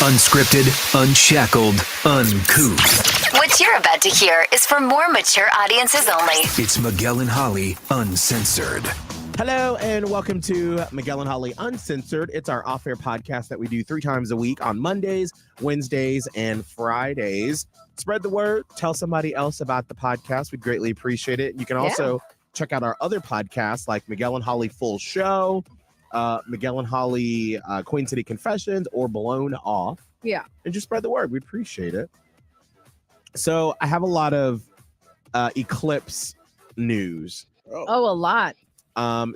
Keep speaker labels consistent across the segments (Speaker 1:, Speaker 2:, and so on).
Speaker 1: Unscripted, unshackled, uncouth.
Speaker 2: What you're about to hear is for more mature audiences only.
Speaker 1: It's Miguel and Holly, Uncensored.
Speaker 3: Hello and welcome to Miguel and Holly Uncensored. It's our off-air podcast that we do 3 times a week on Mondays, Wednesdays, and Fridays. Spread the word. Tell somebody else about the podcast. We'd greatly appreciate it. You can also check out our other podcasts like Miguel and Holly Full Show, Miguel and Holly Queen City Confessions, or Blown Off.
Speaker 4: Yeah.
Speaker 3: And just spread the word. We appreciate it. So I have a lot of Eclipse news.
Speaker 4: Oh, a lot.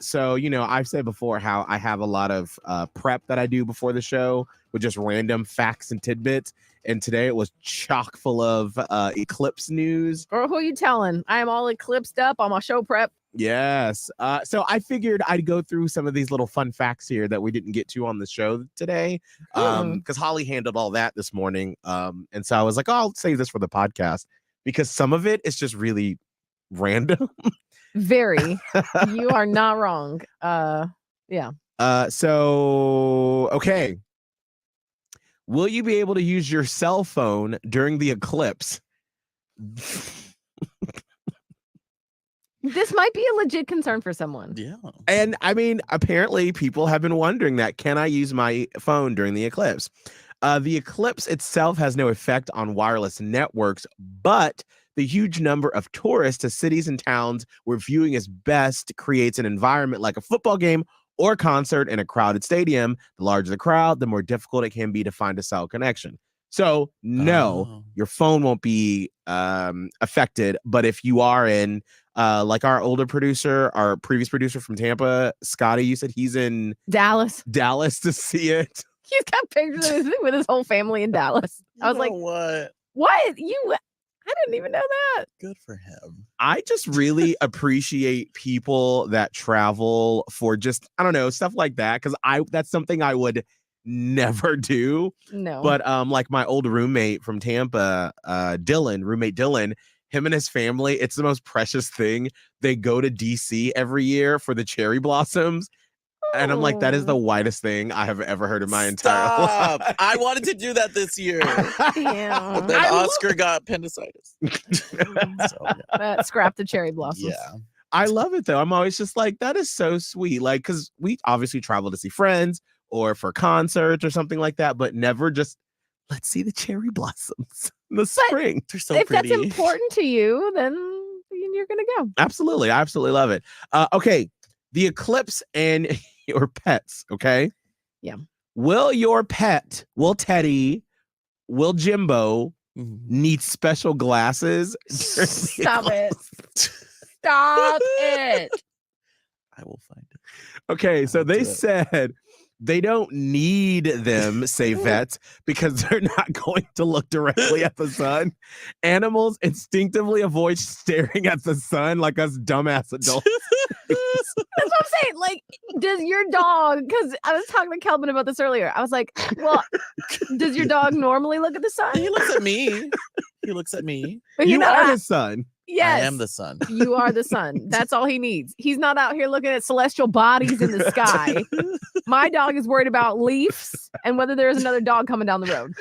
Speaker 3: So, you know, I've said before how I have a lot of prep that I do before the show with just random facts and tidbits. And today it was chock full of Eclipse news.
Speaker 4: Or who you telling? I am all eclipsed up on my show prep.
Speaker 3: Yes. So I figured I'd go through some of these little fun facts here that we didn't get to on the show today. Because Holly handled all that this morning. And so I was like, oh, I'll save this for the podcast because some of it is just really random.
Speaker 4: Very. You are not wrong. Yeah.
Speaker 3: So, okay. Will you be able to use your cell phone during the eclipse?
Speaker 4: This might be a legit concern for someone.
Speaker 5: Yeah.
Speaker 3: And I mean, apparently people have been wondering that. Can I use my phone during the eclipse? The eclipse itself has no effect on wireless networks, but the huge number of tourists to cities and towns where viewing is best creates an environment like a football game or concert in a crowded stadium. The larger the crowd, the more difficult it can be to find a cell connection. So no, your phone won't be affected. But if you are in like our older producer, our previous producer from Tampa, Scotty, you said he's in
Speaker 4: Dallas
Speaker 3: to see it.
Speaker 4: He's got pictures of with his whole family in Dallas. I was like, what? I didn't even know that.
Speaker 5: Good for him.
Speaker 3: I just really appreciate people that travel for just, I don't know, stuff like that. Cause that's something I would never do.
Speaker 4: No.
Speaker 3: But like my old roommate from Tampa, roommate Dylan, him and his family, it's the most precious thing. They go to DC every year for the cherry blossoms. And I'm like, that is the whitest thing I have ever heard in my entire life.
Speaker 5: I wanted to do that this year.
Speaker 4: Yeah.
Speaker 5: But then Oscar got appendicitis.
Speaker 4: Scrap the cherry blossoms.
Speaker 5: Yeah.
Speaker 3: I love it though. I'm always just like, that is so sweet. Like, because we obviously travel to see friends or for concerts or something like that, but never just let's see the cherry blossoms in the spring.
Speaker 5: They're so
Speaker 4: If
Speaker 5: pretty.
Speaker 4: that's important to you, then you're gonna go.
Speaker 3: Absolutely. I absolutely love it. Okay. The eclipse and your pets, okay?
Speaker 4: Yeah.
Speaker 3: Will your pet, will Teddy, will Jimbo need special glasses?
Speaker 4: Stop it. Stop it.
Speaker 5: I will find it.
Speaker 3: Okay, so they said they don't need them, say vets, because they're not going to look directly at the sun. Animals instinctively avoid staring at the sun like us dumbass adults.
Speaker 4: That's what I'm saying. Like, does your dog, because I was talking to Kelvin about this earlier. I was like, well, does your dog normally look at the sun?
Speaker 5: He looks at me. He looks at me.
Speaker 4: But
Speaker 3: You are the sun.
Speaker 4: Yes.
Speaker 5: I am the sun.
Speaker 4: You are the sun. That's all he needs. He's not out here looking at celestial bodies in the sky. My dog is worried about leaves and whether there's another dog coming down the road.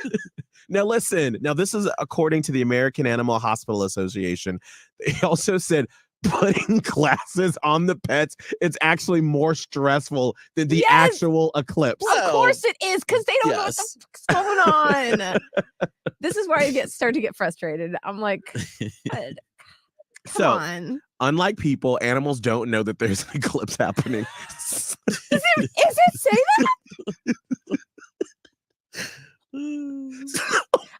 Speaker 3: Now, listen. Now, this is according to the American Animal Hospital Association. They also said putting glasses on the pets, it's actually more stressful than the actual eclipse.
Speaker 4: Of course it is, because they don't know what the fuck's going on. This is where I start to get frustrated. I'm like, God, come on.
Speaker 3: Unlike people, animals don't know that there's an eclipse happening.
Speaker 4: Is it say that?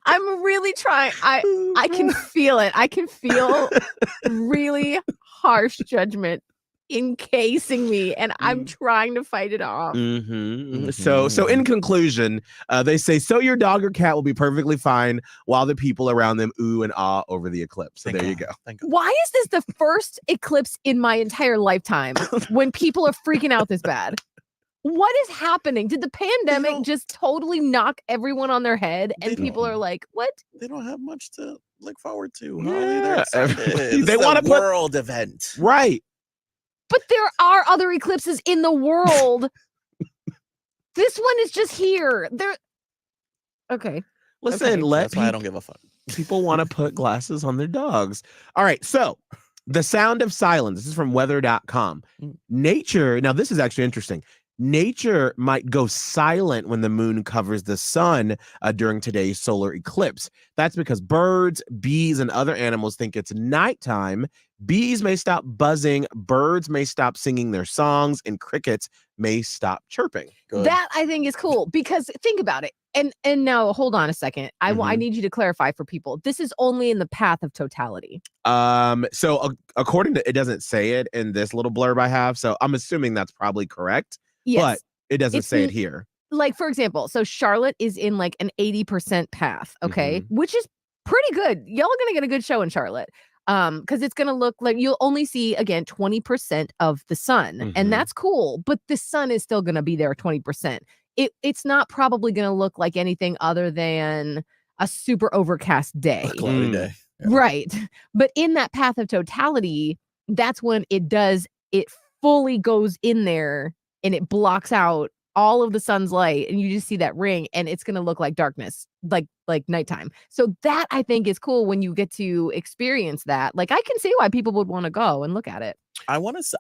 Speaker 4: I'm really trying. I can feel it. I can feel really harsh judgment encasing me, and I'm trying to fight it off.
Speaker 3: So in conclusion, they say, so your dog or cat will be perfectly fine while the people around them ooh and ah over the eclipse. So there you go.
Speaker 4: Why is this the first eclipse in my entire lifetime when people are freaking out this bad? What is happening? Did the pandemic just totally knock everyone on their head and people are like, what?
Speaker 5: They don't have much to look forward to.
Speaker 3: Yeah.
Speaker 5: They want a world event.
Speaker 3: Right.
Speaker 4: But there are other eclipses in the world. This one is just here. Okay.
Speaker 3: Listen,
Speaker 4: Okay.
Speaker 3: let
Speaker 5: That's why I don't give a fuck.
Speaker 3: people want to put glasses on their dogs. All right. So, the sound of silence. This is from weather.com. Nature. Now, this is actually interesting. Nature might go silent when the moon covers the sun during today's solar eclipse. That's because birds, bees, and other animals think it's nighttime. Bees may stop buzzing, birds may stop singing their songs, and crickets may stop chirping.
Speaker 5: Good.
Speaker 4: That I think is cool because think about it. And now hold on a second. I
Speaker 3: Mhm.
Speaker 4: need you to clarify for people. This is only in the path of totality.
Speaker 3: So according to, it doesn't say it in this little blurb I have, so I'm assuming that's probably correct.
Speaker 4: Yes.
Speaker 3: But it doesn't
Speaker 4: It's
Speaker 3: say it here.
Speaker 4: Like, for example, so Charlotte is in like an 80% path, okay,
Speaker 3: Mhm.
Speaker 4: which is pretty good. Y'all are gonna get a good show in Charlotte. Because it's gonna look like you'll only see again 20% of the sun,
Speaker 3: Mhm.
Speaker 4: and that's cool, but the sun is still gonna be there 20%. It's not probably gonna look like anything other than a super overcast day.
Speaker 5: A cloudy
Speaker 3: Mm.
Speaker 5: day. Yeah.
Speaker 4: Right. But in that path of totality, that's when it fully goes in there and it blocks out all of the sun's light and you just see that ring and it's going to look like darkness, like nighttime. So that I think is cool when you get to experience that. Like I can see why people would want to go and look at it.
Speaker 5: I want to.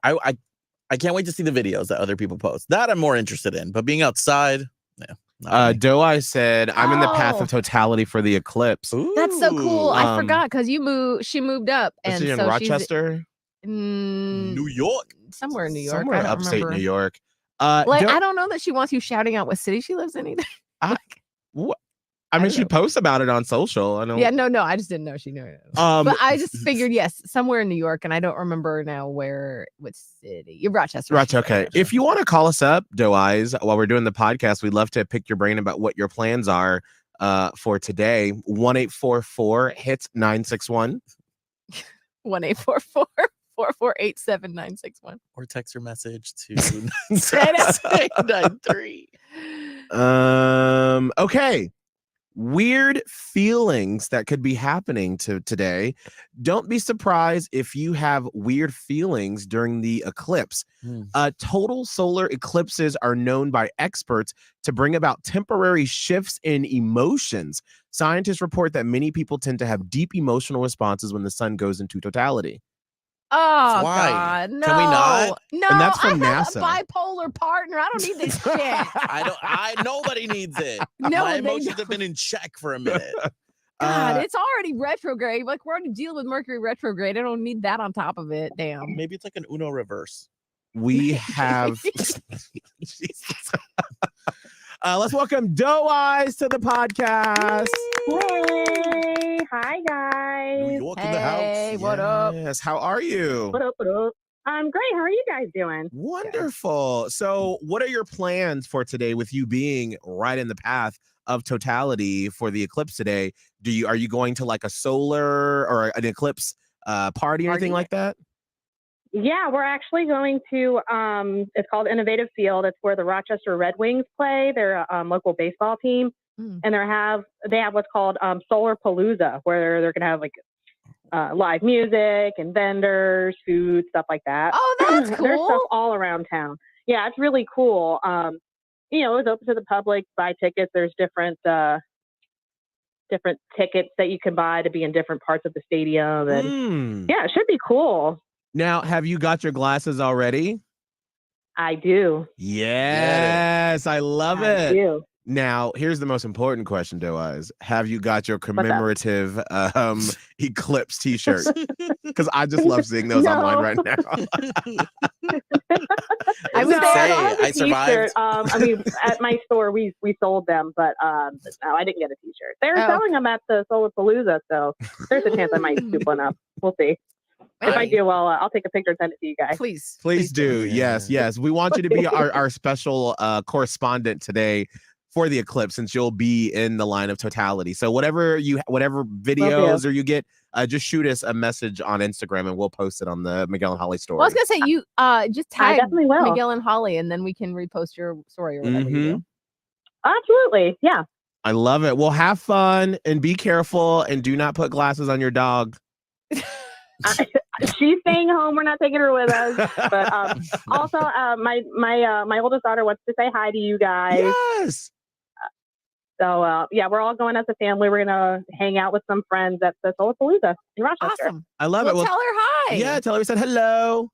Speaker 5: I can't wait to see the videos that other people post. That I'm more interested in. But being outside, yeah.
Speaker 3: Doe said, I'm in the path
Speaker 4: Oh.
Speaker 3: of totality for the eclipse.
Speaker 4: That's so cool. I
Speaker 3: Um,
Speaker 4: forgot because she moved up
Speaker 3: Is
Speaker 4: and
Speaker 3: she in
Speaker 4: so
Speaker 3: Rochester?
Speaker 5: New York.
Speaker 4: somewhere in New York.
Speaker 3: Somewhere
Speaker 4: I don't
Speaker 3: upstate
Speaker 4: remember.
Speaker 3: New York.
Speaker 4: Like
Speaker 3: Doe-
Speaker 4: I don't know that she wants you shouting out what city she lives in either.
Speaker 3: I mean,
Speaker 4: don't
Speaker 3: she
Speaker 4: know.
Speaker 3: posts about it on social. I don't.
Speaker 4: Yeah, no, I just didn't know she knew it. But I just figured, yes, somewhere in New York, and I don't remember now which city. You're Rochester.
Speaker 3: Rochester. Okay. If you want to call us up, Doe Eyes, while we're doing the podcast, we'd love to pick your brain about what your plans are for today. 1-844 hits 961.
Speaker 4: 1-844-448-7961.
Speaker 5: Or text your message to
Speaker 4: 993.
Speaker 3: Okay. Weird feelings that could be happening today. Don't be surprised if you have weird feelings during the eclipse. Total solar eclipses are known by experts to bring about temporary shifts in emotions. Scientists report that many people tend to have deep emotional responses when the sun goes into totality.
Speaker 4: Oh
Speaker 5: Why?
Speaker 4: God, no!
Speaker 5: Can we not?
Speaker 4: No,
Speaker 3: And that's from
Speaker 4: I have
Speaker 3: NASA.
Speaker 4: a bipolar partner. I don't need this shit.
Speaker 5: Nobody needs it.
Speaker 4: No,
Speaker 5: My
Speaker 4: they
Speaker 5: emotions
Speaker 4: don't.
Speaker 5: have been in check for a minute.
Speaker 4: God, it's already retrograde. Like we're already dealing with Mercury retrograde. I don't need that on top of it. Damn.
Speaker 5: Maybe it's like an Uno reverse.
Speaker 3: We have. Jesus. Let's welcome Doe Eyes to the podcast.
Speaker 6: Hey, hi guys.
Speaker 5: New York in the house.
Speaker 4: Hey, what up?
Speaker 3: Yes. How are you?
Speaker 6: What up? What up? I'm great. How are you guys doing?
Speaker 3: Wonderful. So, what are your plans for today with you being right in the path of totality for the eclipse today? Are you going to like a solar or an eclipse party or anything like that?
Speaker 6: Yeah, we're actually going to it's called Innovative Field. It's where the Rochester Red Wings play. They're a local baseball team. And they have what's called Solar Palooza, where they're gonna have like live music and vendors, food, stuff like that.
Speaker 4: Oh, that's cool.
Speaker 6: There's stuff all around town. Yeah, it's really cool. It's open to the public. Buy tickets. There's different tickets that you can buy to be in different parts of the stadium. And yeah, it should be cool.
Speaker 3: Now, have you got your glasses already?
Speaker 6: I do.
Speaker 3: Yes, I love
Speaker 6: I
Speaker 3: it.
Speaker 6: do.
Speaker 3: Now, here's the most important question, Doe Eyes. Have you got your commemorative eclipse t-shirt? Because I just love seeing those online right now.
Speaker 5: I would say I survived.
Speaker 6: At my store we sold them, but no, I didn't get a t-shirt. They're selling them at the Solar Palooza, so there's a chance I might scoop one up. We'll see. If I do, I'll take a picture and send it to you guys.
Speaker 3: Please do. Yes. We want you to be our special correspondent today for the eclipse, since you'll be in the line of totality. So whatever videos or you get, just shoot us a message on Instagram and we'll post it on the Miguel and Holly story.
Speaker 4: Well, I was gonna say you just tag
Speaker 6: definitely will.
Speaker 4: Miguel and Holly, and then we can repost your story or whatever you do.
Speaker 6: Absolutely, yeah.
Speaker 3: I love it. Well, have fun and be careful, and do not put glasses on your dog.
Speaker 6: She's staying home. We're not taking her with us. But also, my oldest daughter wants to say hi to you guys.
Speaker 3: Yes.
Speaker 6: So yeah, we're all going as a family. We're gonna hang out with some friends at the Solarpalooza in Rochester.
Speaker 4: Awesome.
Speaker 3: I love
Speaker 4: Well,
Speaker 3: it. Well,
Speaker 4: tell her hi.
Speaker 3: yeah, tell her we said hello.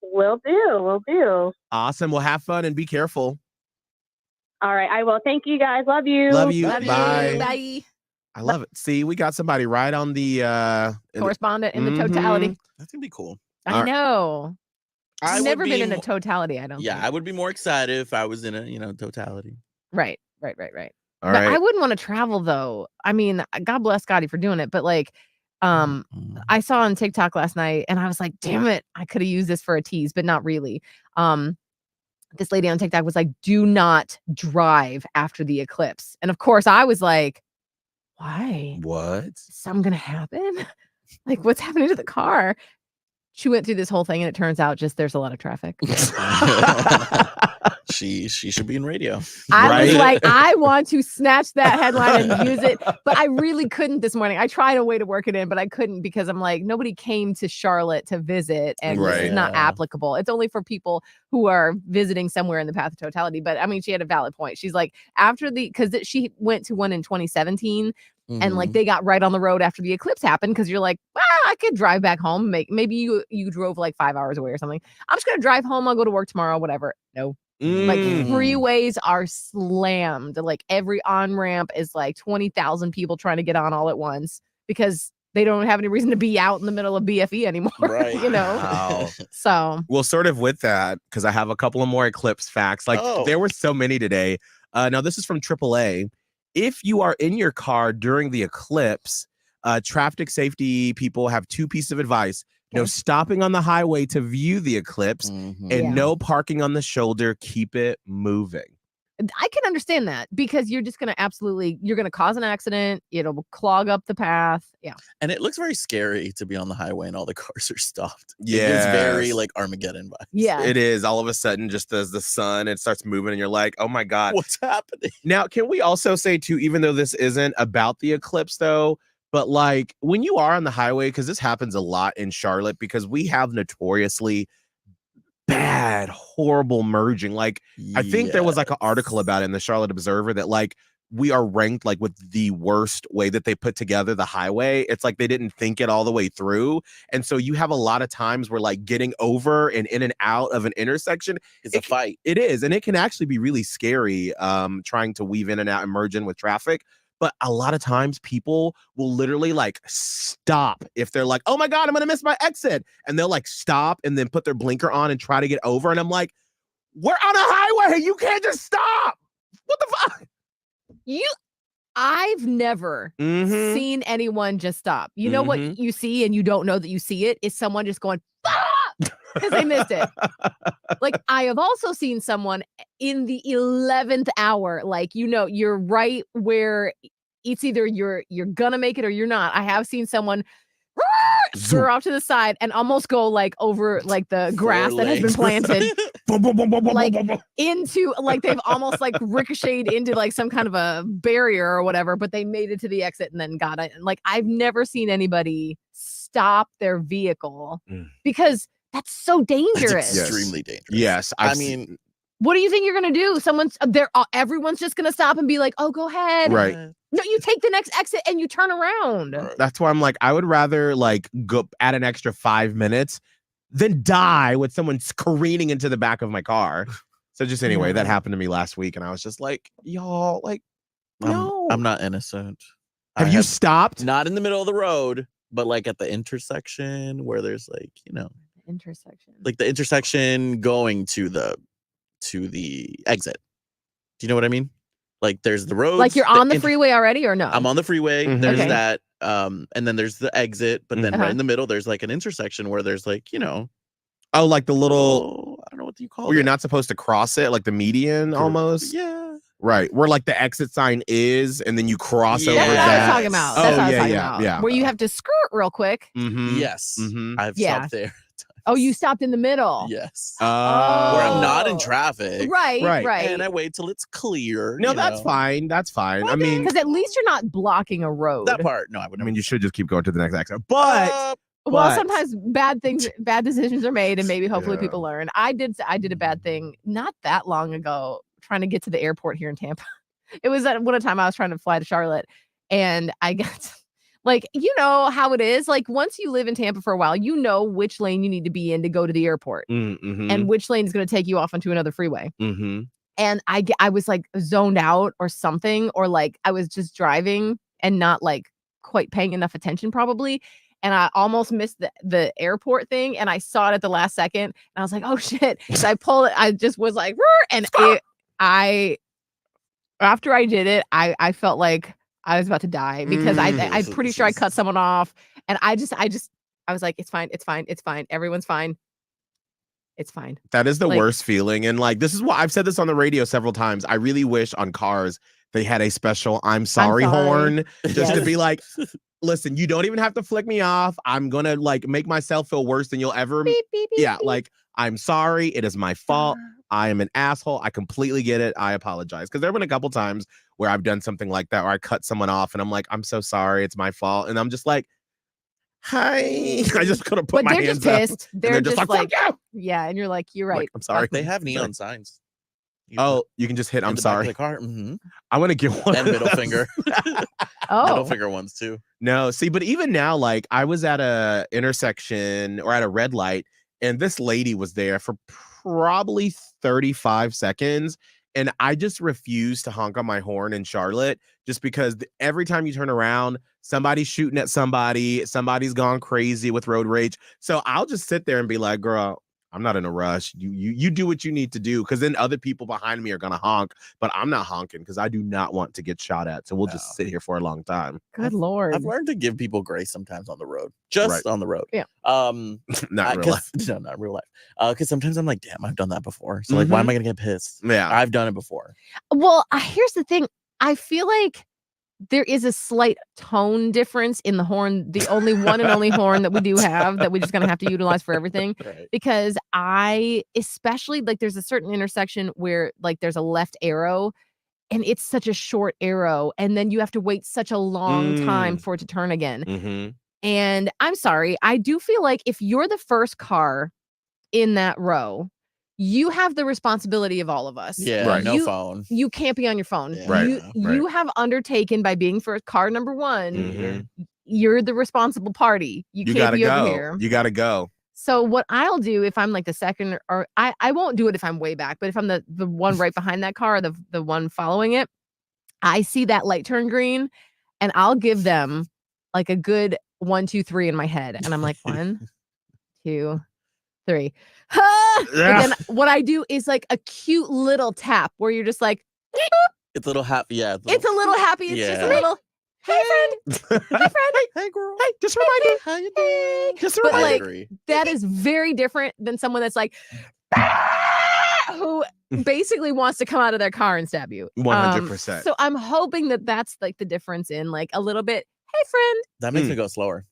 Speaker 6: Will do.
Speaker 3: Awesome. Well, have fun and be careful.
Speaker 6: All right, I will. Thank you guys. Love you.
Speaker 3: Love you.
Speaker 4: Love you.
Speaker 3: Bye.
Speaker 4: Bye.
Speaker 3: I love it. See, we got somebody right on the
Speaker 4: Correspondent in the totality.
Speaker 5: That's gonna be cool.
Speaker 4: I know.
Speaker 5: I
Speaker 4: I've
Speaker 5: would
Speaker 4: never
Speaker 5: be
Speaker 4: been in a
Speaker 5: mo-
Speaker 4: totality, I don't
Speaker 5: Yeah,
Speaker 4: think.
Speaker 5: I would be more excited if I was in a totality.
Speaker 4: Right.
Speaker 3: All
Speaker 4: But
Speaker 3: right.
Speaker 4: I wouldn't want to travel though. I mean, God bless Scotty for doing it, but like I saw on TikTok last night and I was like, damn it, I could have used this for a tease, but not really. This lady on TikTok was like, do not drive after the eclipse. And of course I was like, why?
Speaker 3: What?
Speaker 4: Is something gonna happen? Like, what's happening to the car? She went through this whole thing and it turns out just there's a lot of traffic.
Speaker 5: She should be in radio.
Speaker 4: I was
Speaker 3: Right?
Speaker 4: like, I want to snatch that headline and use it, but I really couldn't this morning. I tried a way to work it in, but I couldn't because I'm like, nobody came to Charlotte to visit, and this
Speaker 3: Right.
Speaker 4: is not
Speaker 5: Yeah.
Speaker 4: applicable. It's only for people who are visiting somewhere in the path of totality. But I mean, she had a valid point. She's like, because she went to one in 2017. And like they got right on the road after the eclipse happened because you're like, I could drive back home. Maybe you drove like 5 hours away or something. I'm just gonna drive home. I'll go to work tomorrow. Whatever. No, like freeways are slammed. Like every on ramp is like 20,000 people trying to get on all at once because they don't have any reason to be out in the middle of BFE anymore.
Speaker 5: Right.
Speaker 4: You know.
Speaker 3: Wow.
Speaker 4: So
Speaker 3: Well, sort of with that, because I have a couple of more eclipse facts. Like there were so many today. Now this is from AAA. If you are in your car during the eclipse, traffic safety people have two pieces of advice. No stopping on the highway to view the eclipse and no parking on the shoulder. Keep it moving.
Speaker 4: I can understand that because you're just going to you're going to cause an accident. It'll clog up the path. Yeah.
Speaker 5: And it looks very scary to be on the highway and all the cars are stopped.
Speaker 3: Yeah.
Speaker 5: It is very like Armageddon vibes.
Speaker 4: Yeah.
Speaker 3: It is. All of a sudden, just as the sun, it starts moving and you're like, oh my God.
Speaker 5: What's happening?
Speaker 3: Now, can we also say too, even though this isn't about the eclipse though, but like when you are on the highway, because this happens a lot in Charlotte because we have notoriously bad, horrible merging. Like I think there was like an article about it in the Charlotte Observer that like we are ranked like with the worst way that they put together the highway. It's like they didn't think it all the way through. And so you have a lot of times where like getting over and in and out of an intersection
Speaker 5: is a fight.
Speaker 3: It is. And it can actually be really scary trying to weave in and out and merge in with traffic. But a lot of times people will literally like stop if they're like, oh my God, I'm going to miss my exit. And they'll like stop and then put their blinker on and try to get over. And I'm like, we're on a highway. You can't just stop. What the fuck?
Speaker 4: I've never seen anyone just stop. You know what you see and you don't know that you see it is someone just going, because they missed it. Like I have also seen someone in the 11th hour, like, you know, you're right where it's either you're gonna make it or you're not. I have seen someone veer off to the side and almost go like over like the grass that has been planted like into like they've almost like ricocheted into like some kind of a barrier or whatever, but they made it to the exit and then got it. And like I've never seen anybody stop their vehicle because that's so dangerous.
Speaker 5: It's extremely dangerous.
Speaker 3: Yes.
Speaker 5: I mean,
Speaker 4: what do you think you're gonna do? Someone's there. Everyone's just gonna stop and be like, "Oh, go ahead."
Speaker 3: Right.
Speaker 4: No, you take the next exit and you turn around.
Speaker 3: That's why I'm like, I would rather like go add an extra 5 minutes than die with someone careening into the back of my car. So just anyway, that happened to me last week, and I was just like, y'all, like, no,
Speaker 5: I'm not innocent.
Speaker 3: Have you stopped?
Speaker 5: Not in the middle of the road, but like at the intersection where there's like, you know,
Speaker 4: intersection,
Speaker 5: like the intersection going to the exit. Do you know what I mean? Like there's the road.
Speaker 4: Like you're on the freeway already, or no?
Speaker 5: I'm on the freeway. There's
Speaker 4: Okay.
Speaker 5: that, and then there's the exit, but then right in the middle, there's like an intersection where there's like, you know,
Speaker 3: oh, like the little,
Speaker 5: I don't know what you call it.
Speaker 3: where you're not supposed to cross it, like the median almost.
Speaker 5: Yeah.
Speaker 3: Right. Where like the exit sign is, and then you cross over
Speaker 4: That's what I was
Speaker 3: that.
Speaker 4: talking about.
Speaker 3: Oh,
Speaker 4: That's what I was
Speaker 3: yeah,
Speaker 4: talking
Speaker 3: yeah,
Speaker 4: about.
Speaker 3: yeah.
Speaker 4: Where you have to skirt real quick.
Speaker 5: Yes. I've stopped there.
Speaker 4: Oh, you stopped in the middle.
Speaker 5: Yes.
Speaker 3: Oh.
Speaker 5: Where I'm not in traffic.
Speaker 4: Right.
Speaker 5: And I wait till it's clear.
Speaker 3: No,
Speaker 5: you
Speaker 3: that's
Speaker 5: know.
Speaker 3: fine. That's fine. I mean,
Speaker 4: because at least you're not blocking a road.
Speaker 5: That part. No, I wouldn't.
Speaker 3: I mean, you should just keep going to the next exit. But
Speaker 4: Well, sometimes bad decisions are made, and maybe hopefully people learn. I did a bad thing not that long ago, trying to get to the airport here in Tampa. It was at one time I was trying to fly to Charlotte, and I got like, you know how it is. Like once you live in Tampa for a while, you know which lane you need to be in to go to the airport, and which lane is going to take you off onto another freeway. And I was like zoned out or something, or like I was just driving and not like quite paying enough attention probably. And I almost missed the airport thing, and I saw it at the last second, and I was like, "Oh shit!" So I pulled it. I just was like, and after I did it, I felt like I was about to die because I'm pretty sure I cut someone off, and I was like, "It's fine, everyone's fine, it's fine."
Speaker 3: That is the worst feeling, and like this is why I've said this on the radio several times. I really wish on cars they had a special "I'm sorry" horn just to be like. Listen, you don't even have to flick me off. I'm gonna like make myself feel worse than you'll ever.
Speaker 4: Beep, beep, beep,
Speaker 3: yeah,
Speaker 4: beep.
Speaker 3: like I'm sorry. It is my fault. I am an asshole. I completely get it. I apologize. Because there have been a couple times where I've done something like that, or I cut someone off, and I'm like, I'm so sorry. It's my fault. And I'm just like, hi. I just could have put my hands up.
Speaker 4: Pissed. They're just like, fuck you. Yeah, and you're like, you're right.
Speaker 3: Like, I'm sorry.
Speaker 5: They have neon signs.
Speaker 3: You can just hit. I'm sorry.
Speaker 5: The car.
Speaker 3: I want to get one.
Speaker 5: And middle finger. Middle finger ones too.
Speaker 3: No, see, but even now, like I was at a intersection or at a red light, and this lady was there for probably 35 seconds, and I just refused to honk on my horn in Charlotte, just because every time you turn around, somebody's shooting at somebody, somebody's gone crazy with road rage. So I'll just sit there and be like, girl, I'm not in a rush. You do what you need to do, because then other people behind me are gonna honk, but I'm not honking because I do not want to get shot at. So we'll just sit here for a long time.
Speaker 4: Good Lord.
Speaker 5: I've learned to give people grace sometimes on the road, just on the road.
Speaker 4: Yeah.
Speaker 3: Not real life.
Speaker 5: No, not real life. Because sometimes I'm like, damn, I've done that before. So like, why am I gonna get pissed?
Speaker 3: Yeah,
Speaker 5: I've done it before.
Speaker 4: Well, here's the thing. I feel like there is a slight tone difference in the horn, the only one and only horn that we do have that we're just going to have to utilize for everything.
Speaker 5: Right.
Speaker 4: Because especially like there's a certain intersection where like there's a left arrow and it's such a short arrow. And then you have to wait such a long time for it to turn again. And I'm sorry, I do feel like if you're the first car in that row, you have the responsibility of all of us.
Speaker 5: Yeah, right. No phone.
Speaker 4: You can't be on your phone.
Speaker 5: Yeah, right.
Speaker 4: You have undertaken by being first car number one. You're the responsible party. You can't be over here.
Speaker 3: You gotta go.
Speaker 4: So what I'll do if I'm like the second, or I won't do it if I'm way back, but if I'm the one right behind that car, or the one following it, I see that light turn green, and I'll give them like a good 1, 2, 3 in my head, and I'm like 1, 2, 3. But then what I do is like a cute little tap where you're just like, boop.
Speaker 5: It's a little happy. Yeah.
Speaker 4: It's a little happy. It's just a little, hey friend. Hey friend.
Speaker 5: Hey girl.
Speaker 3: Hey, just remind me.
Speaker 5: How you doing?
Speaker 3: Just
Speaker 4: But
Speaker 3: remind
Speaker 4: like that is very different than someone that's like, who basically wants to come out of their car and stab you.
Speaker 3: 100%.
Speaker 4: So I'm hoping that that's like the difference in like a little bit. Hey friend.
Speaker 5: That makes me go slower.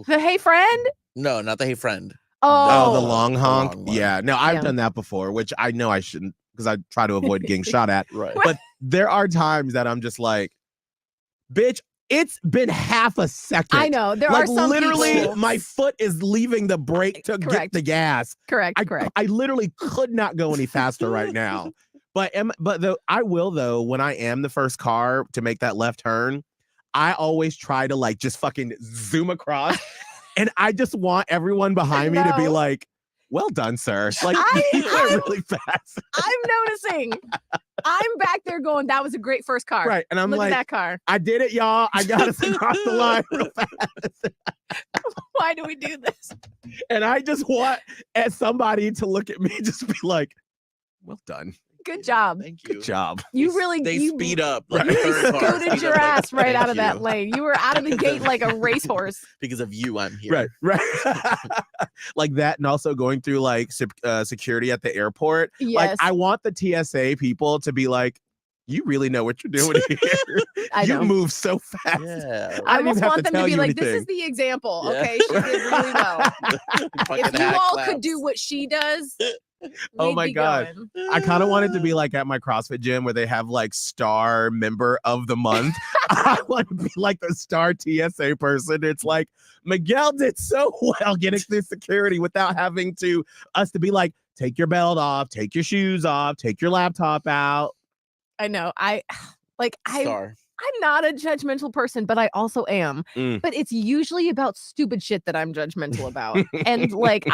Speaker 4: The hey friend.
Speaker 5: No, not the hey friend.
Speaker 3: Oh, the long honk.
Speaker 5: Yeah.
Speaker 3: No, I've done that before, which I know I shouldn't, because I try to avoid getting shot at.
Speaker 5: Right.
Speaker 3: But there are times that I'm just like, bitch, it's been half a second.
Speaker 4: I know. There are some
Speaker 3: literally
Speaker 4: people.
Speaker 3: My foot is leaving the brake to get the gas.
Speaker 4: Correct.
Speaker 3: I literally could not go any faster right now. But I will though, when I am the first car to make that left turn, I always try to like just fucking zoom across. And I just want everyone behind me to be like, well done, sir. Like, you went really fast.
Speaker 4: I'm noticing. I'm back there going, that was a great first car.
Speaker 3: Right. And I'm
Speaker 4: Look
Speaker 3: like,
Speaker 4: at that car.
Speaker 3: I did it, y'all. I got us across the line real fast.
Speaker 4: Why do we do this?
Speaker 3: And I just want somebody to look at me, just be like, well done.
Speaker 4: Good job.
Speaker 5: Thank you.
Speaker 3: Good job.
Speaker 4: You really
Speaker 5: They speed up. Like
Speaker 4: You
Speaker 5: a third car
Speaker 4: scooted
Speaker 5: speed
Speaker 4: your
Speaker 5: up,
Speaker 4: ass
Speaker 5: like,
Speaker 4: right out of
Speaker 5: thank
Speaker 4: that
Speaker 5: you.
Speaker 4: lane. You were out of the gate like a racehorse.
Speaker 5: Because of you, I'm here.
Speaker 3: Right. Like that, and also going through like security at the airport.
Speaker 4: Yes.
Speaker 3: Like I want the TSA people to be like, you really know what you're doing here.
Speaker 4: I
Speaker 3: You
Speaker 4: know.
Speaker 3: move so fast.
Speaker 5: Yeah.
Speaker 4: I
Speaker 3: don't even
Speaker 4: almost
Speaker 3: have
Speaker 4: want
Speaker 3: to
Speaker 4: them to
Speaker 3: tell
Speaker 4: be
Speaker 3: you
Speaker 4: like, this
Speaker 3: anything.
Speaker 4: is the example.
Speaker 5: Yeah.
Speaker 4: Okay, she did really well.
Speaker 5: Fucking
Speaker 4: If you
Speaker 5: hack
Speaker 4: all
Speaker 5: claps.
Speaker 4: could do what she does,
Speaker 3: Oh
Speaker 4: we'd
Speaker 3: my
Speaker 4: be
Speaker 3: God.
Speaker 4: going.
Speaker 3: I kind of wanted to be like at my CrossFit gym where they have like star member of the month. I want to be like the star TSA person. It's like Miguel did so well getting through security without having us to be like, take your belt off, take your shoes off, take your laptop out.
Speaker 4: I know.
Speaker 5: Star.
Speaker 4: I'm not a judgmental person, but I also am. But it's usually about stupid shit that I'm judgmental about. And like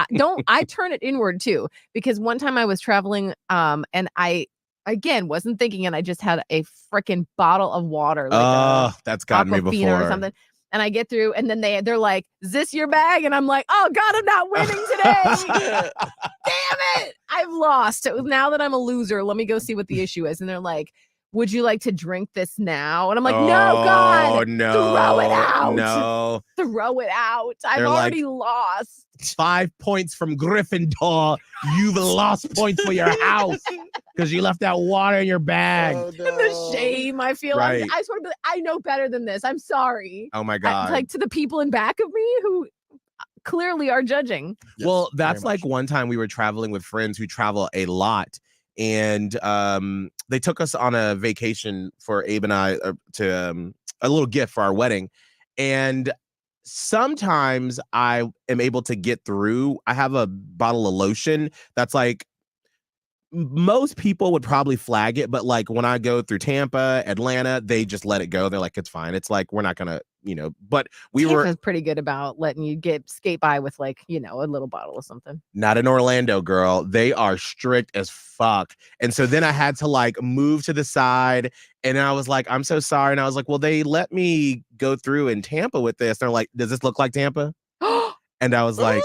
Speaker 4: I turn it inward too. Because one time I was traveling and I again wasn't thinking, and I just had a freaking bottle of water, like
Speaker 3: that's gotten me
Speaker 4: Aquafina
Speaker 3: before.
Speaker 4: or something. And I get through, and then they're like, "Is this your bag?" And I'm like, "Oh God, I'm not winning today! Damn it! I've lost. Now that I'm a loser, let me go see what the issue is." And they're like, "Would you like to drink this now?" And I'm like, "No, God,
Speaker 3: no,
Speaker 4: throw it out,
Speaker 3: no."
Speaker 4: throw it out. I've
Speaker 3: They're like,
Speaker 4: already lost."
Speaker 3: 5 points from Gryffindor. You've lost points for your house because you left that water in your bag.
Speaker 5: Oh,
Speaker 4: And the shame I feel.
Speaker 3: Right.
Speaker 4: I just want to be like, I know better than this. I'm sorry.
Speaker 3: Oh my God.
Speaker 4: Like to the people in back of me who clearly are judging.
Speaker 5: Yes,
Speaker 3: well,
Speaker 5: very
Speaker 3: that's like
Speaker 5: much.
Speaker 3: one time we were traveling with friends who travel a lot. And they took us on a vacation for Abe and I to a little gift for our wedding. And sometimes I am able to get through. I have a bottle of lotion that's like, most people would probably flag it, but like when I go through Tampa, Atlanta, they just let it go. They're like, it's fine. It's like, we're not gonna, but
Speaker 4: Tampa's pretty good about letting you skate by with like, a little bottle of something.
Speaker 3: Not in Orlando, girl. They are strict as fuck. And so then I had to like move to the side, and I was like, I'm so sorry. And I was like, well, they let me go through in Tampa with this. They're like, does this look like Tampa? And I was like,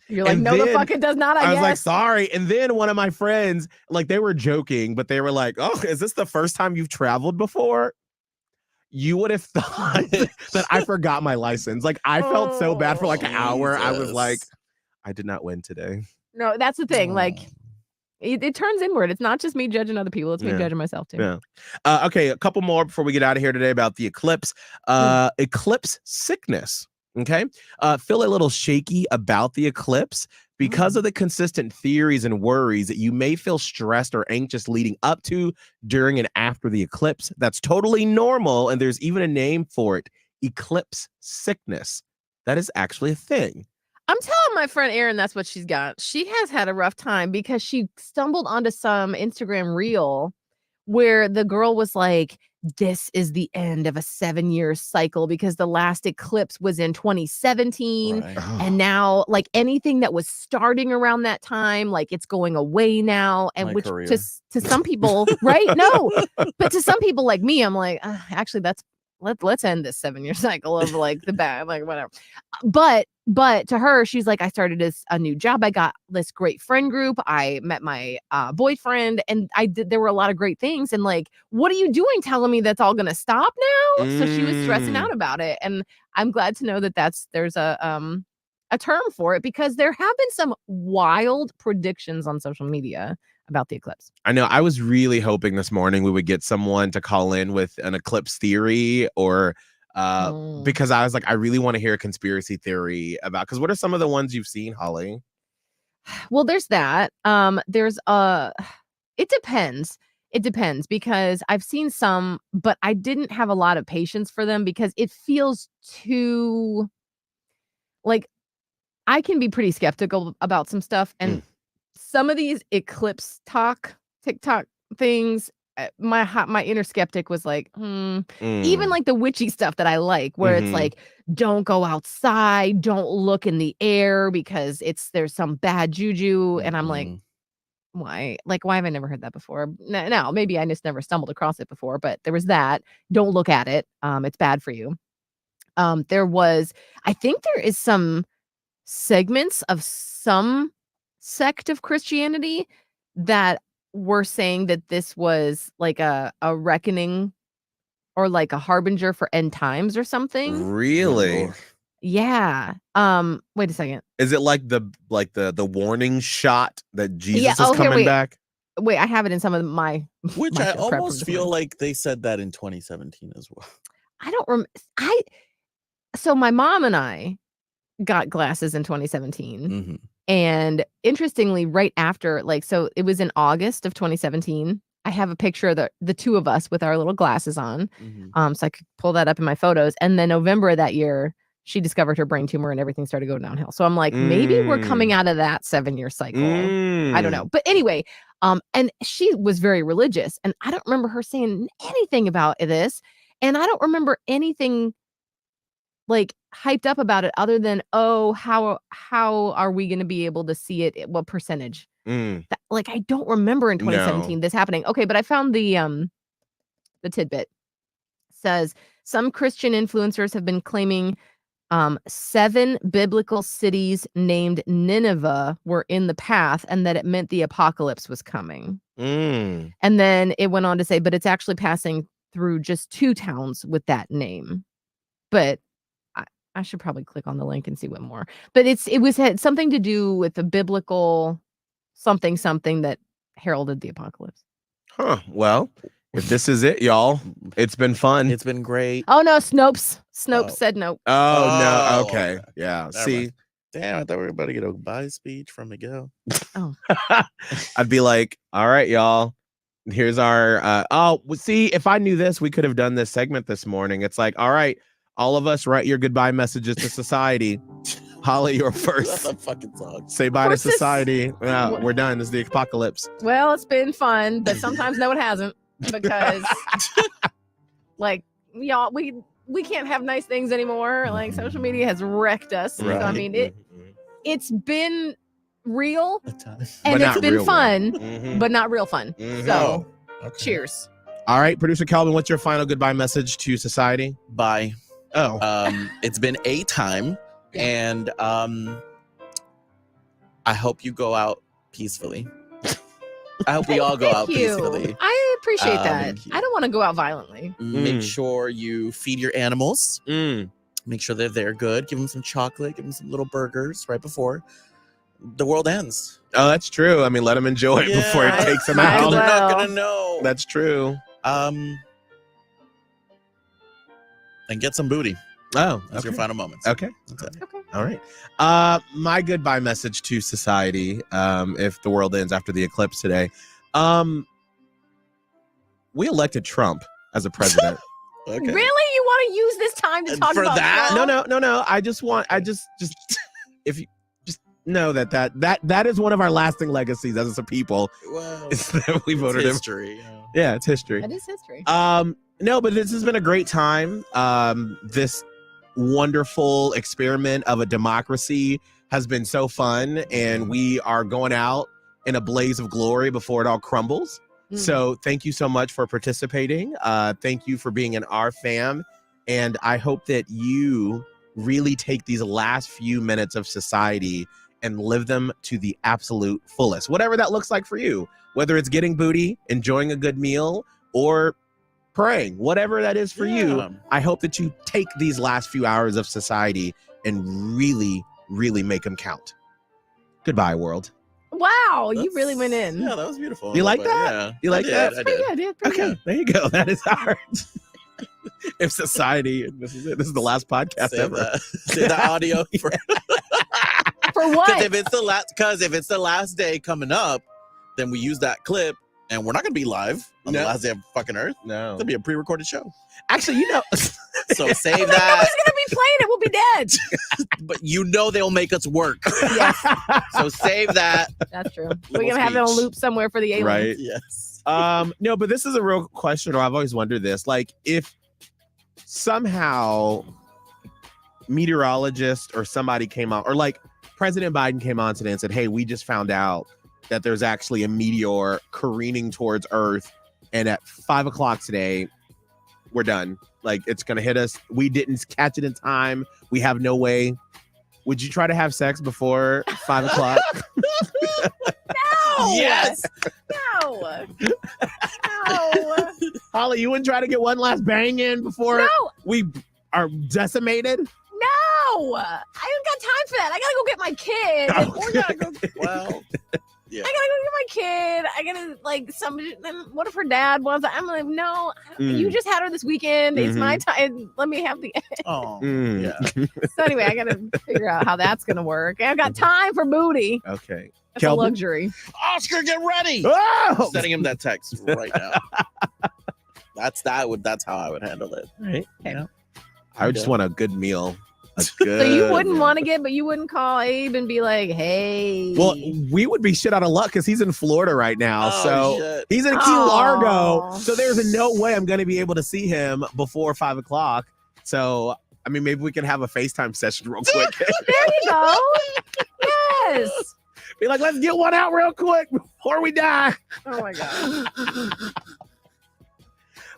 Speaker 4: You're like,
Speaker 3: and
Speaker 4: no, the
Speaker 3: then
Speaker 4: fuck it does not, I
Speaker 3: was
Speaker 4: guess.
Speaker 3: like, sorry. And then one of my friends, like, they were joking, but they were like, oh, is this the first time you've traveled before? You would have thought that I forgot my license. Like, I felt so bad for like an hour. I was like, I did not win today.
Speaker 4: No, that's the thing. Like, it turns inward. It's not just me judging other people. It's me judging myself too.
Speaker 3: Yeah. Okay, a couple more before we get out of here today about the eclipse. Eclipse sickness. Okay. Feel a little shaky about the eclipse because of the consistent theories and worries that you may feel stressed or anxious leading up to, during, and after the eclipse. That's totally normal. And there's even a name for it: eclipse sickness. That is actually a thing.
Speaker 4: I'm telling my friend Erin that's what she's got. She has had a rough time because she stumbled onto some Instagram reel where the girl was like, this is the end of a 7-year cycle because the last eclipse was in 2017.
Speaker 5: Right.
Speaker 4: And now like anything that was starting around that time, like it's going away now. And
Speaker 5: My
Speaker 4: which
Speaker 5: career.
Speaker 4: to some people, right? No, but to some people like me, I'm like, actually let's end this 7-year cycle of like the bad, like whatever. But to her, she's like, I started a new job. I got this great friend group. I met my boyfriend, and there were a lot of great things. And like, what are you doing telling me that's all going to stop now? So she was stressing out about it. And I'm glad to know that there's a term for it, because there have been some wild predictions on social media about the eclipse.
Speaker 3: I know. I was really hoping this morning we would get someone to call in with an eclipse theory, or because I was like, I really want to hear a conspiracy theory about, because what are some of the ones you've seen, Holly?
Speaker 4: Well, there's that. There's it depends. It depends, because I've seen some, but I didn't have a lot of patience for them because it feels too, like, I can be pretty skeptical about some stuff, and some of these eclipse TikTok things, my inner skeptic was like, even like the witchy stuff that I like, where it's like, don't go outside, don't look in the air because there's some bad juju. And I'm like, why have I never heard that before? Now, maybe I just never stumbled across it before, but there was that. Don't look at it. It's bad for you. I think there is some segments of some sect of Christianity that were saying that this was like a reckoning or like a harbinger for end times or something.
Speaker 3: Really?
Speaker 4: Yeah. Wait a second.
Speaker 3: Is it like the warning shot that Jesus is coming back?
Speaker 4: Wait, I have it in some of my
Speaker 5: Which
Speaker 4: my
Speaker 5: I
Speaker 4: show prep from
Speaker 5: almost
Speaker 4: this
Speaker 5: feel
Speaker 4: morning.
Speaker 5: like they said that in 2017 as well.
Speaker 4: I don't remember. So my mom and I got glasses in 2017. And interestingly, right after, so it was in August of 2017. I have a picture of the two of us with our little glasses on. So I could pull that up in my photos. And then November of that year, she discovered her brain tumor and everything started going downhill. So I'm like, maybe we're coming out of that 7-year cycle. I don't know. But anyway, And she was very religious, and I don't remember her saying anything about this, and I don't remember anything like hyped up about it other than, oh, how are we going to be able to see it? What percentage? Like, I don't remember in 2017 this happening. Okay, but I found the tidbit. Says some Christian influencers have been claiming 7 biblical cities named Nineveh were in the path, and that it meant the apocalypse was coming. And then it went on to say, but it's actually passing through just 2 towns with that name. But I should probably click on the link and see what more. But it had something to do with the biblical something that heralded the apocalypse.
Speaker 3: Huh. Well, if this is it, y'all, it's been fun.
Speaker 5: It's been great.
Speaker 4: Oh no, Snopes said no.
Speaker 3: Oh no. Okay. Yeah.
Speaker 5: Never
Speaker 3: See,
Speaker 5: mind. Damn, I thought we were about to get a goodbye speech from Miguel.
Speaker 4: Oh.
Speaker 3: I'd be like, all right, y'all. Here's our see, if I knew this, we could have done this segment this morning. It's like, all right, all of us write your goodbye messages to society. Holly, you're first.
Speaker 5: That's a fucking song.
Speaker 3: Say bye to society. We're done. This is the apocalypse.
Speaker 4: Well, it's been fun, but sometimes no, it hasn't, because like y'all, we can't have nice things anymore. Like, social media has wrecked us.
Speaker 3: Right.
Speaker 4: So, I mean, it's been real
Speaker 5: A time.
Speaker 4: and
Speaker 3: But
Speaker 4: it's
Speaker 3: not
Speaker 4: been
Speaker 3: real
Speaker 4: fun,
Speaker 3: Mhm.
Speaker 4: but not real fun.
Speaker 3: Mhm.
Speaker 4: So,
Speaker 5: Okay.
Speaker 4: cheers.
Speaker 3: All right, producer Calvin, what's your final goodbye message to society?
Speaker 5: Bye.
Speaker 3: Oh,
Speaker 5: It's been a time, and I hope you go out peacefully. I hope we all go out
Speaker 4: Thank you.
Speaker 5: peacefully.
Speaker 4: I appreciate that.
Speaker 5: thank you.
Speaker 4: I don't want to go out violently.
Speaker 5: Make sure you feed your animals.
Speaker 3: mm.
Speaker 5: Make sure they're good. Give them some chocolate. Give them some little burgers right before the world ends.
Speaker 3: Oh, that's true. I mean, let them enjoy it before it
Speaker 5: Yeah.
Speaker 3: takes them
Speaker 4: Might as
Speaker 3: out.
Speaker 5: They're
Speaker 4: well.
Speaker 5: not gonna know.
Speaker 3: That's true.
Speaker 5: And get some booty.
Speaker 3: Oh,
Speaker 5: That's your
Speaker 3: okay.
Speaker 5: final moments.
Speaker 3: Okay.
Speaker 5: That's it.
Speaker 4: Okay.
Speaker 3: All right. My goodbye message to society, if the world ends after the eclipse today. We elected Trump as a president.
Speaker 5: Okay.
Speaker 4: Really? You want to use this time to
Speaker 5: And
Speaker 4: talk
Speaker 5: for
Speaker 4: about
Speaker 5: that?
Speaker 4: Trump?
Speaker 3: No. I just if you just know that is one of our lasting legacies as a people.
Speaker 5: Well,
Speaker 3: Is that we voted him.
Speaker 5: history.
Speaker 3: Yeah, it's history.
Speaker 4: That is history.
Speaker 3: No, but this has been a great time. This wonderful experiment of a democracy has been so fun, and we are going out in a blaze of glory before it all crumbles. So thank you so much for participating. Thank you for being in our fam. And I hope that you really take these last few minutes of society and live them to the absolute fullest, whatever that looks like for you, whether it's getting booty, enjoying a good meal, or praying, whatever that is for you. I hope that you take these last few hours of society and really, really make them count. Goodbye, world.
Speaker 4: Wow, you really went in.
Speaker 5: Yeah, that was beautiful.
Speaker 3: You like
Speaker 5: But,
Speaker 3: that?
Speaker 5: Yeah,
Speaker 3: You like that?
Speaker 5: I did.
Speaker 4: I did. Pretty
Speaker 3: Okay, there you go. That is ours. If society, this is it. This is the last podcast
Speaker 5: Save
Speaker 3: ever.
Speaker 5: that. Save the audio for
Speaker 4: good. For what?
Speaker 5: because if it's the last day coming up, then we use that clip, and we're not gonna be live on the
Speaker 3: No.
Speaker 5: last day of fucking Earth.
Speaker 3: No.
Speaker 5: It'll be a pre-recorded show.
Speaker 3: Actually, you know,
Speaker 5: So save
Speaker 4: Nobody's
Speaker 5: that.
Speaker 4: gonna be playing it. We'll be dead.
Speaker 5: But you know they'll make us work.
Speaker 4: Yes,
Speaker 5: So save that.
Speaker 4: that's true. We're gonna have it on
Speaker 5: speech.
Speaker 4: loop somewhere for the aliens.
Speaker 3: right?
Speaker 5: Yes.
Speaker 3: No, but this is a real question, or I've always wondered this. Like, if somehow meteorologist or somebody came out, or like President Biden came on today and said, hey, we just found out that there's actually a meteor careening towards Earth, and at 5 o'clock today, we're done. Like, it's gonna hit us. We didn't catch it in time. We have no way. Would you try to have sex before 5 o'clock?
Speaker 4: No.
Speaker 5: Yes.
Speaker 4: No. No.
Speaker 3: Holly, you wouldn't try to get one last bang in before
Speaker 4: No.
Speaker 3: we are decimated?
Speaker 4: No. I ain't got time for that. I gotta go get my kid.
Speaker 3: Oh.
Speaker 4: We're gonna go.
Speaker 5: Well. Yeah.
Speaker 4: I gotta go get my kid. I gotta like somebody. Then what if her dad was? I'm like, no. You just had her this weekend. It's my time. Let me have the.
Speaker 5: Oh.
Speaker 3: Mm.
Speaker 5: Yeah.
Speaker 4: So anyway, I gotta figure out how that's gonna work. I've got time for booty.
Speaker 3: Okay.
Speaker 4: That's a
Speaker 3: Kelvin?
Speaker 4: luxury.
Speaker 5: Oscar, get ready.
Speaker 3: Oh!
Speaker 5: Sending him that text right now. That's how I would handle it.
Speaker 3: Right.
Speaker 4: Okay.
Speaker 5: Yeah.
Speaker 3: I just want a good meal.
Speaker 4: So you wouldn't want to but you wouldn't call Abe and be like, hey.
Speaker 3: Well, we would be shit out of luck because he's in Florida right now.
Speaker 5: Oh,
Speaker 3: so
Speaker 5: shit.
Speaker 3: he's in Key Largo. So there's no way I'm going to be able to see him before 5 o'clock. So, I mean, maybe we can have a FaceTime session real quick.
Speaker 4: There you go. Yes.
Speaker 3: Be like, let's get one out real quick before we die.
Speaker 4: Oh, my God.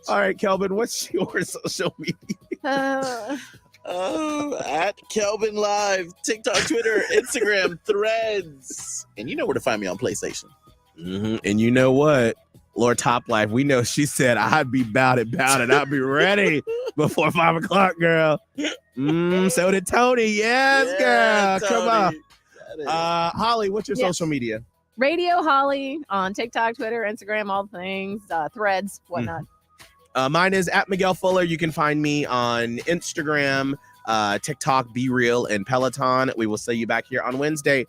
Speaker 3: All right, Kelvin, what's your social media?
Speaker 5: At Kelvin Live, TikTok, Twitter, Instagram, Threads. And you know where to find me on PlayStation.
Speaker 3: Mm-hmm. And you know what? Lord Top Life, we know she said, I'd be bout it. I'd be ready before 5 o'clock, girl. So did Tony. Yes, girl.
Speaker 5: Tony.
Speaker 3: Come on. Holly, what's your social media?
Speaker 4: Radio Holly on TikTok, Twitter, Instagram, all the things, Threads, whatnot.
Speaker 3: Mine is at Miguel Fuller. You can find me on Instagram, TikTok, Be Real, and Peloton. We will see you back here on Wednesday.